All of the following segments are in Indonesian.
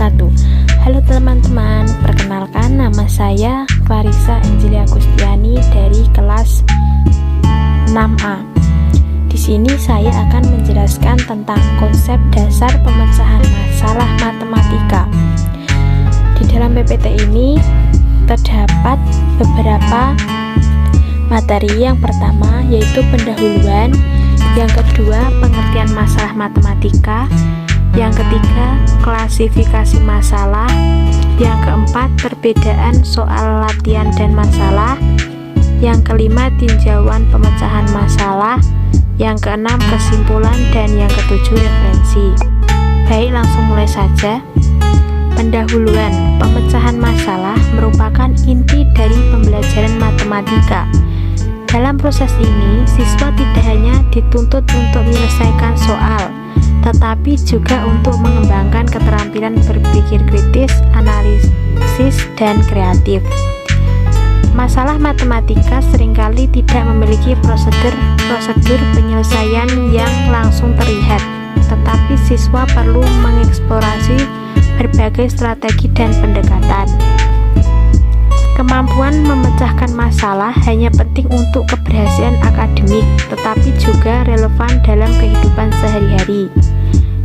wabarakatuh. Halo teman-teman, perkenalkan nama saya Clarissa Angelia Agustiani dari kelas 6A. Di sini saya akan menjelaskan tentang konsep dasar pemecahan masalah matematika. Di dalam PPT ini terdapat beberapa materi. Yang pertama yaitu pendahuluan, yang kedua pengertian masalah matematika, yang ketiga klasifikasi masalah, yang keempat perbedaan soal latihan dan masalah, yang kelima tinjauan pemecahan masalah, yang keenam kesimpulan, dan yang ketujuh referensi. Baik, langsung mulai saja. Pendahuluan, pemecahan masalah merupakan inti dari pembelajaran matematika. Dalam proses ini, siswa tidak hanya dituntut untuk menyelesaikan soal, tetapi juga untuk mengembangkan keterampilan berpikir kritis, analisis, dan kreatif. Masalah matematika seringkali tidak memiliki prosedur penyelesaian yang langsung terlihat, tetapi siswa perlu mengeksplorasi berbagai strategi dan pendekatan. Kemampuan memecahkan masalah hanya penting untuk keberhasilan akademik, tetapi juga relevan dalam kehidupan sehari-hari.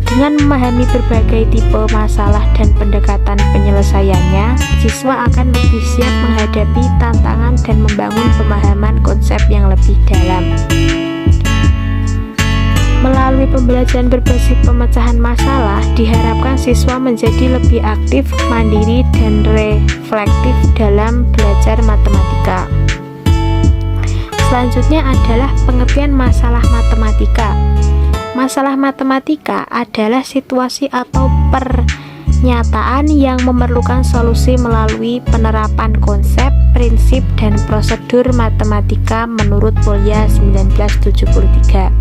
Dengan memahami berbagai tipe masalah dan pendekatan penyelesaiannya, siswa akan lebih siap menghadapi tantangan dan membangun pemahaman konsep yang lebih dalam. Melalui pembelajaran berbasis pemecahan masalah, diharapkan siswa menjadi lebih aktif, mandiri, dan reflektif dalam belajar matematika. Selanjutnya adalah pengertian masalah matematika. Masalah matematika adalah situasi atau pernyataan yang memerlukan solusi melalui penerapan konsep, prinsip, dan prosedur matematika menurut Polya 1973.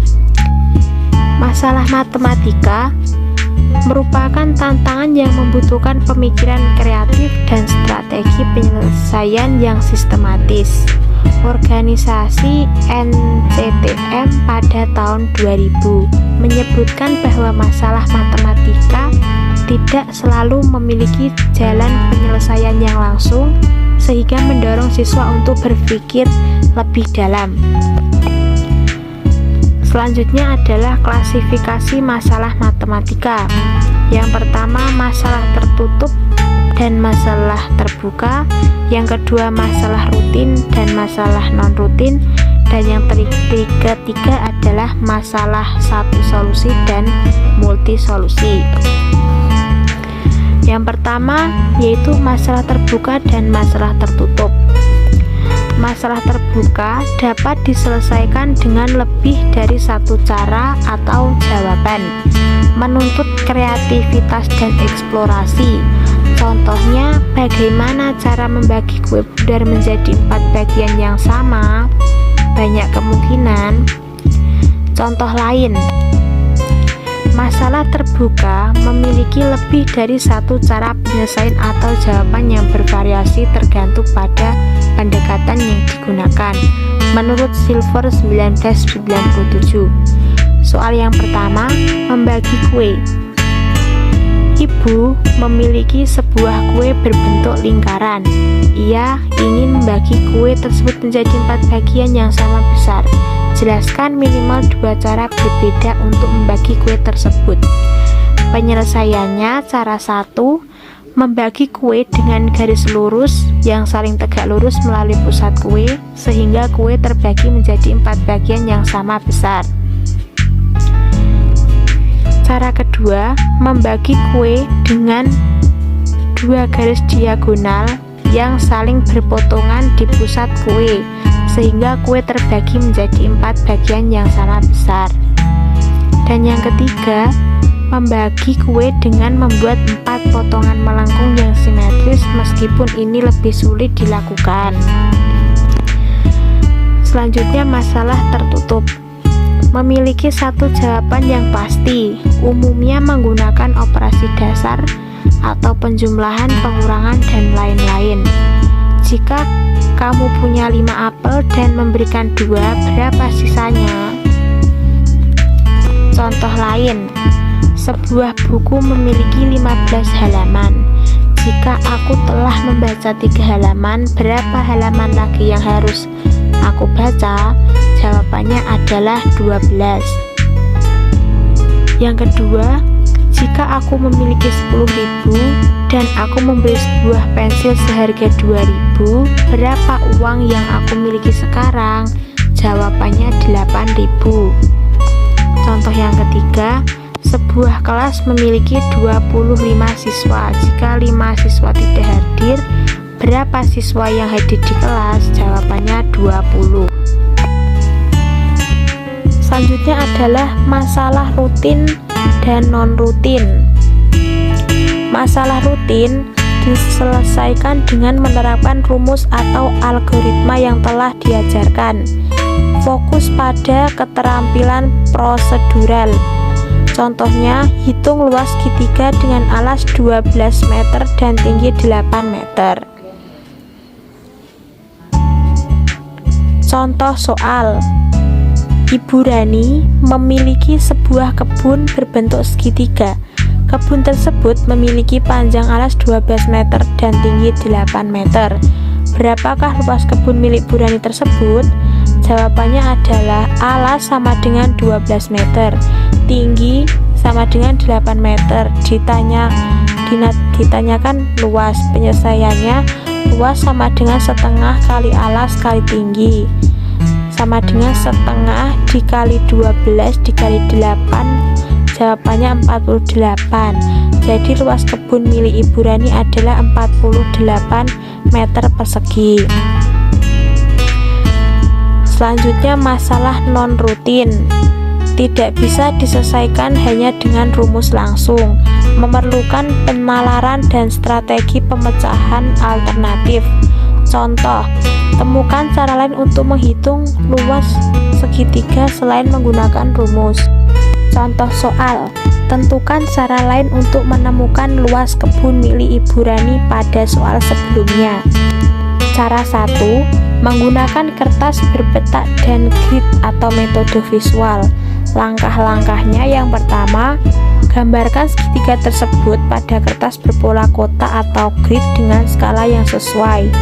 Masalah matematika merupakan tantangan yang membutuhkan pemikiran kreatif dan strategi penyelesaian yang sistematis. Organisasi NCTM pada tahun 2000 menyebutkan bahwa masalah matematika tidak selalu memiliki jalan penyelesaian yang langsung, sehingga mendorong siswa untuk berpikir lebih dalam. Selanjutnya adalah klasifikasi masalah matematika. Yang pertama, masalah tertutup dan masalah terbuka. Yang kedua, masalah rutin dan masalah non-rutin. Dan yang ketiga adalah masalah satu solusi dan multi solusi. Yang pertama yaitu masalah terbuka dan masalah tertutup. Masalah terbuka dapat diselesaikan dengan lebih dari satu cara atau jawaban, menuntut kreativitas dan eksplorasi. Contohnya, bagaimana cara membagi kue bundar menjadi 4 bagian yang sama? Banyak kemungkinan. Contoh lain, masalah terbuka memiliki lebih dari satu cara penyelesaian atau jawaban yang bervariasi tergantung pada pendekatan yang digunakan. Menurut Silver 1997. Soal yang pertama, membagi kue. Ibu memiliki sebuah kue berbentuk lingkaran. Ia ingin membagi kue tersebut menjadi 4 bagian yang sama besar. Jelaskan minimal 2 cara berbeda untuk membagi kue tersebut. Penyelesaiannya, cara 1, membagi kue dengan garis lurus yang saling tegak lurus melalui pusat kue, sehingga kue terbagi menjadi 4 bagian yang sama besar. Cara kedua, membagi kue dengan 2 garis diagonal yang saling berpotongan di pusat kue, sehingga kue terbagi menjadi 4 bagian yang sama besar. Dan yang ketiga, membagi kue dengan membuat 4 potongan melengkung yang simetris, meskipun ini lebih sulit dilakukan. Selanjutnya, masalah tertutup. Memiliki satu jawaban yang pasti, umumnya menggunakan operasi dasar atau penjumlahan, pengurangan, dan lain-lain. Jika kamu punya 5 apel dan memberikan 2, berapa sisanya? Contoh lain, Sebuah buku memiliki 15 halaman. Jika aku telah membaca 3 halaman, berapa halaman lagi yang harus aku baca? Jawabannya adalah 12. Yang kedua, jika aku memiliki 10.000 dan aku membeli sebuah pensil seharga 2.000, berapa uang yang aku miliki sekarang? Jawabannya 8.000. Contoh yang ketiga, sebuah kelas memiliki 25 siswa. Jika 5 siswa tidak hadir, berapa siswa yang hadir di kelas? Jawabannya 20. Selanjutnya adalah masalah rutin dan non-rutin. Masalah rutin diselesaikan dengan menerapkan rumus atau algoritma yang telah diajarkan. Fokus pada keterampilan prosedural. Contohnya, hitung luas segitiga dengan alas 12 meter dan tinggi 8 meter. Contoh soal. Ibu Rani memiliki sebuah kebun berbentuk segitiga. Kebun tersebut memiliki panjang alas 12 meter dan tinggi 8 meter. Berapakah luas kebun milik Bu Rani tersebut? Jawabannya adalah alas sama dengan 12 meter, tinggi sama dengan 8 meter. Ditanyakan luas, penyelesaiannya luas sama dengan setengah kali alas kali tinggi, sama dengan setengah dikali 12 dikali 8, jawabannya 48. Jadi luas kebun milik Ibu Rani adalah 48 meter persegi. Selanjutnya masalah non-rutin. Tidak bisa diselesaikan hanya dengan rumus langsung, memerlukan penalaran dan strategi pemecahan alternatif. Contoh, temukan cara lain untuk menghitung luas segitiga selain menggunakan rumus. Contoh soal, tentukan cara lain untuk menemukan luas kebun milik Ibu Rani pada soal sebelumnya. Cara 1, menggunakan kertas berpetak dan grid atau metode visual. Langkah-langkahnya yang pertama, gambarkan segitiga tersebut pada kertas berpola kotak atau grid dengan skala yang sesuai.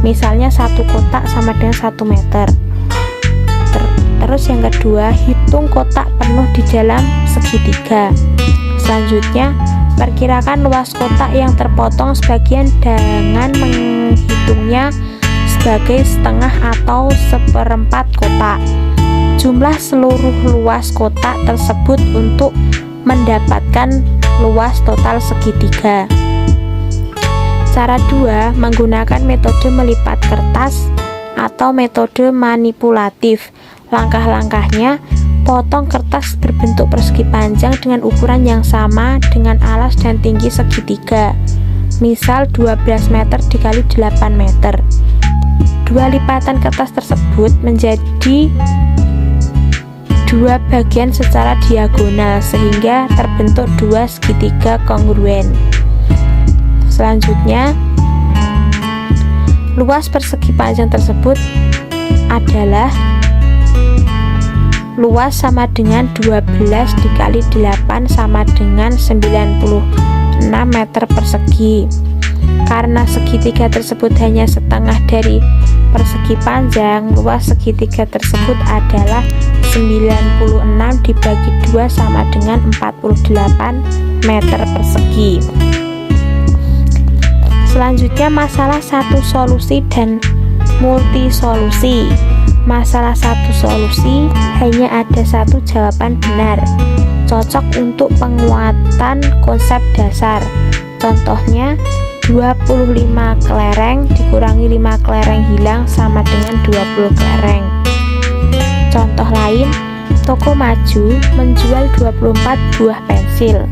Misalnya 1 kotak sama dengan 1 meter. Terus yang kedua, hitung kotak penuh di dalam segitiga. Selanjutnya, perkirakan luas kotak yang terpotong sebagian dengan menghitungnya sebagai setengah atau seperempat kotak. Jumlah seluruh luas kotak tersebut untuk mendapatkan luas total segitiga. Cara 2, menggunakan metode melipat kertas atau metode manipulatif. Langkah-langkahnya, potong kertas berbentuk persegi panjang dengan ukuran yang sama dengan alas dan tinggi segitiga. Misal 12 meter dikali 8 meter. Dua lipatan kertas tersebut menjadi 2 bagian secara diagonal sehingga terbentuk 2 segitiga kongruen. Selanjutnya, luas persegi panjang tersebut adalah luas sama dengan 12 dikali 8 sama dengan 96 meter persegi. Karena segitiga tersebut hanya setengah dari persegi panjang, luas segitiga tersebut adalah 96 dibagi 2 sama dengan 48 meter persegi. Selanjutnya masalah satu solusi dan multisolusi. Masalah satu solusi hanya ada satu jawaban benar, cocok untuk penguatan konsep dasar. Contohnya, 25 kelereng dikurangi 5 kelereng hilang sama dengan 20 kelereng. Contoh lain, toko maju menjual 24 buah pensil.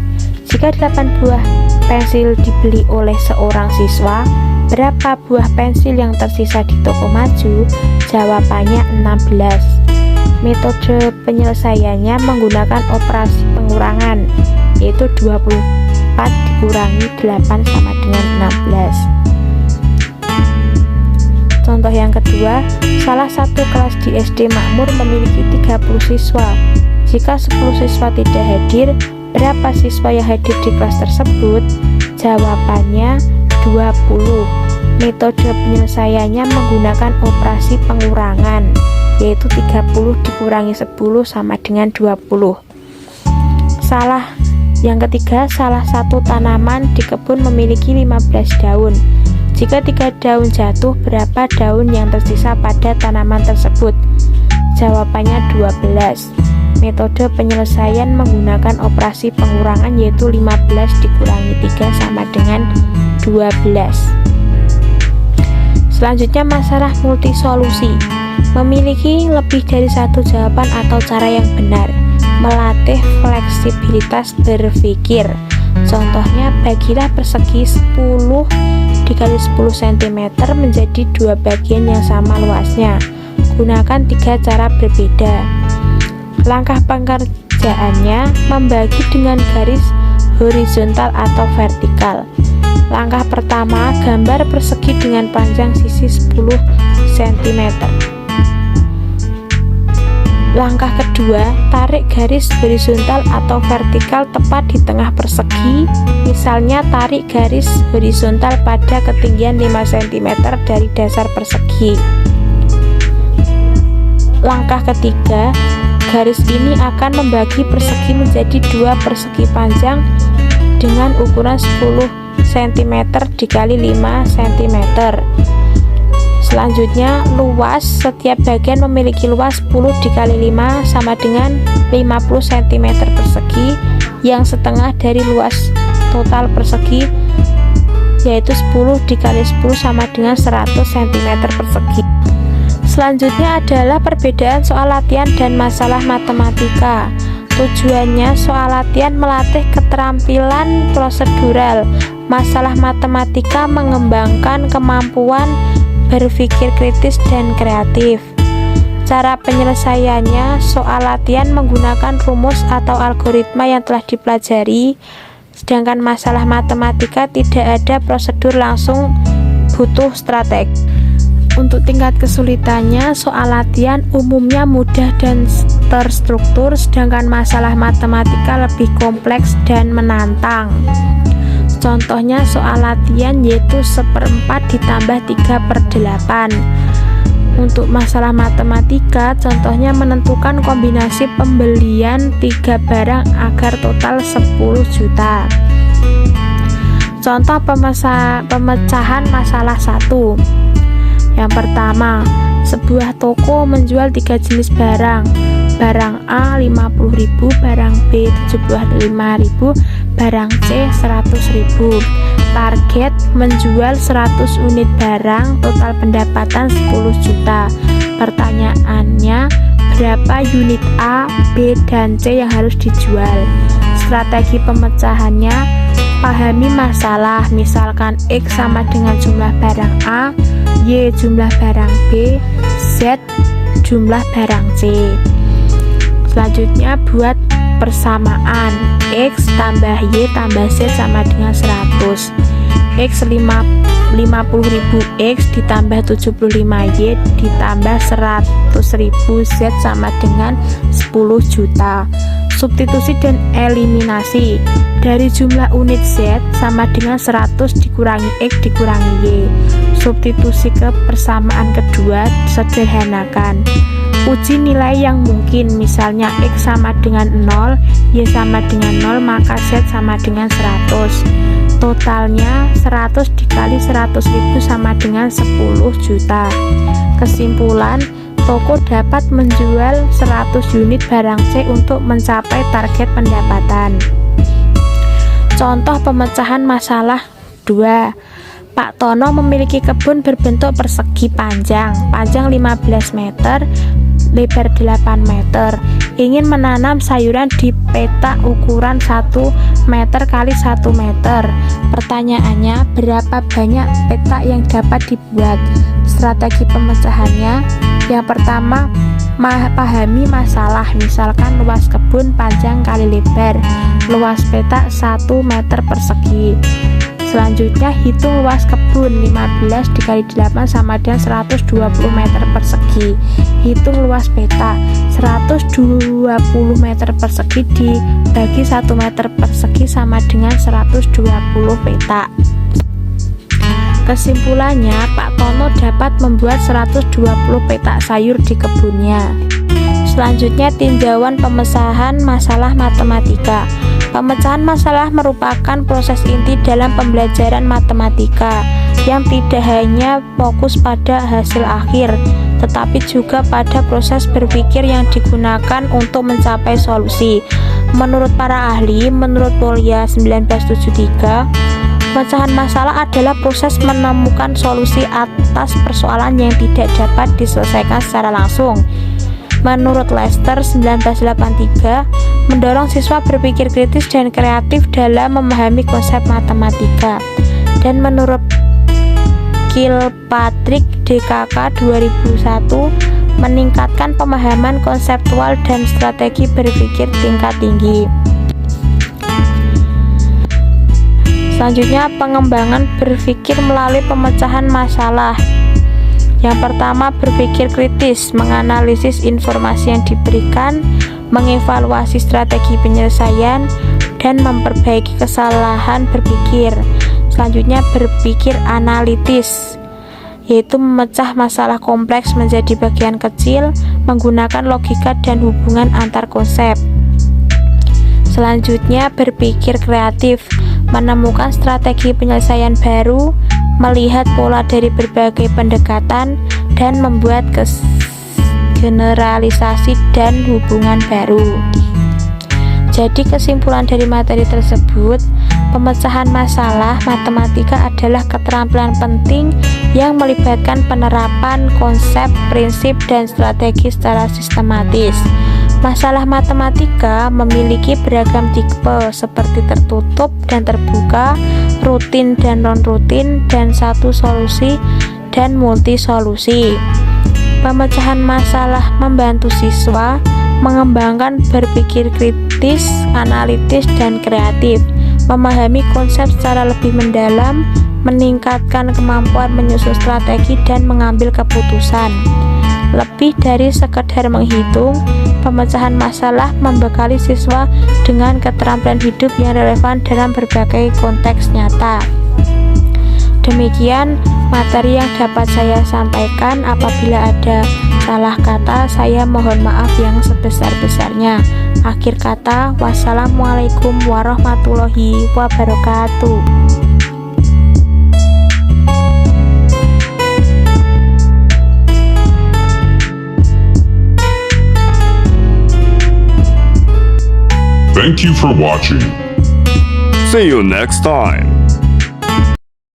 Jika 8 buah pensil dibeli oleh seorang siswa, berapa buah pensil yang tersisa di toko maju? Jawabannya 16. Metode penyelesaiannya menggunakan operasi pengurangan, yaitu 24 dikurangi 8 sama dengan 16. Contoh yang kedua, salah satu kelas di SD makmur memiliki 30 siswa. Jika 10 siswa tidak hadir, berapa siswa yang hadir di kelas tersebut? Jawabannya 20. Metode penyelesaiannya menggunakan operasi pengurangan, yaitu 30 dikurangi 10 sama dengan 20. Yang ketiga, salah satu tanaman di kebun memiliki 15 daun. Jika 3 daun jatuh, berapa daun yang tersisa pada tanaman tersebut? Jawabannya 12. Metode penyelesaian menggunakan operasi pengurangan, yaitu 15 dikurangi 3 sama dengan 12. Selanjutnya, masalah multisolusi. Memiliki lebih dari satu jawaban atau cara yang benar. Melatih fleksibilitas berpikir. Contohnya, bagilah persegi 10 dikali 10 cm menjadi 2 bagian yang sama luasnya. Gunakan 3 cara berbeda. Langkah pengerjaannya, membagi dengan garis horizontal atau vertikal. Langkah pertama, gambar persegi dengan panjang sisi 10 cm. Langkah kedua, tarik garis horizontal atau vertikal tepat di tengah persegi. Misalnya, tarik garis horizontal pada ketinggian 5 cm dari dasar persegi. Langkah ketiga, garis ini akan membagi persegi menjadi 2 persegi panjang dengan ukuran 10 cm dikali 5 cm. Selanjutnya, luas. Setiap bagian memiliki luas 10 dikali 5 sama dengan 50 cm persegi, yang setengah dari luas total persegi, yaitu 10 dikali 10 sama dengan 100 cm persegi. Selanjutnya adalah perbedaan soal latihan dan masalah matematika. Tujuannya, soal latihan melatih keterampilan prosedural. Masalah matematika mengembangkan kemampuan berpikir kritis dan kreatif. Cara penyelesaiannya, soal latihan menggunakan rumus atau algoritma yang telah dipelajari, sedangkan masalah matematika tidak ada prosedur, langsung butuh strategi. Untuk tingkat kesulitannya, soal latihan umumnya mudah dan terstruktur, sedangkan masalah matematika lebih kompleks dan menantang. Contohnya soal latihan yaitu 1/4 ditambah 3/8. Untuk masalah matematika, contohnya menentukan kombinasi pembelian 3 barang agar total 10 juta. Contoh pemecahan masalah 1. Yang pertama, sebuah toko menjual 3 jenis barang. Barang A 50.000, barang B 75.000, barang C 100.000. Target menjual 100 unit barang, total pendapatan 10 juta. Pertanyaannya, berapa unit A, B, dan C yang harus dijual? Strategi pemecahannya, pahami masalah, misalkan X sama dengan jumlah barang A, Y jumlah barang B, Z jumlah barang C. Selanjutnya, buat persamaan. X tambah Y tambah Z sama dengan 100. X 50.000 X ditambah 75Y ditambah 100.000 Z sama dengan 10 juta. Substitusi dan eliminasi. Dari jumlah unit Z sama dengan 100 dikurangi X dikurangi Y. Substitusi ke persamaan kedua, sederhanakan. Uji nilai yang mungkin, misalnya X sama dengan 0, Y sama dengan 0, maka Z sama dengan 100. Totalnya 100 dikali 100.000 sama dengan 10 juta. Kesimpulan, toko dapat menjual 100 unit barang C untuk mencapai target pendapatan. Contoh pemecahan masalah 2. Pak Tono memiliki kebun berbentuk persegi panjang 15 meter, lebar 8 meter. Ingin menanam sayuran di petak ukuran 1 meter kali 1 meter. Pertanyaannya, berapa banyak petak yang dapat dibuat? Strategi pemecahannya, yang pertama, pahami masalah, misalkan luas kebun panjang kali lebar, luas petak 1 meter persegi. Selanjutnya hitung luas kebun. 15 dikali 8 sama dengan 120 meter persegi. Hitung luas peta. 120 meter persegi dibagi 1 meter persegi sama dengan 120 peta. Kesimpulannya, Pak Tono dapat membuat 120 petak sayur di kebunnya. Selanjutnya, tinjauan pemecahan masalah matematika. Pemecahan masalah merupakan proses inti dalam pembelajaran matematika yang tidak hanya fokus pada hasil akhir, tetapi juga pada proses berpikir yang digunakan untuk mencapai solusi. Menurut para ahli, menurut Polya 1973, pemecahan masalah adalah proses menemukan solusi atas persoalan yang tidak dapat diselesaikan secara langsung. Menurut Lester 1983, mendorong siswa berpikir kritis dan kreatif dalam memahami konsep matematika. Dan menurut Kilpatrick DKK 2001, meningkatkan pemahaman konseptual dan strategi berpikir tingkat tinggi. Selanjutnya, pengembangan berpikir melalui pemecahan masalah. Yang pertama, berpikir kritis, menganalisis informasi yang diberikan, mengevaluasi strategi penyelesaian, dan memperbaiki kesalahan berpikir. Selanjutnya, berpikir analitis, yaitu memecah masalah kompleks menjadi bagian kecil, menggunakan logika dan hubungan antar konsep. Selanjutnya, berpikir kreatif, menemukan strategi penyelesaian baru, melihat pola dari berbagai pendekatan, dan membuat generalisasi dan hubungan baru. Jadi kesimpulan dari materi tersebut, pemecahan masalah matematika adalah keterampilan penting yang melibatkan penerapan konsep, prinsip, dan strategi secara sistematis. Masalah matematika memiliki beragam tipe seperti tertutup dan terbuka, rutin dan non-rutin, dan satu solusi dan multi solusi. Pemecahan masalah membantu siswa mengembangkan berpikir kritis, analitis, dan kreatif, memahami konsep secara lebih mendalam, meningkatkan kemampuan menyusun strategi dan mengambil keputusan. Lebih dari sekedar menghitung, pemecahan masalah membekali siswa dengan keterampilan hidup yang relevan dalam berbagai konteks nyata. Demikian materi yang dapat saya sampaikan. Apabila ada salah kata, saya mohon maaf yang sebesar-besarnya. Akhir kata, wassalamualaikum warahmatullahi wabarakatuh. Thank you for watching. See you next time.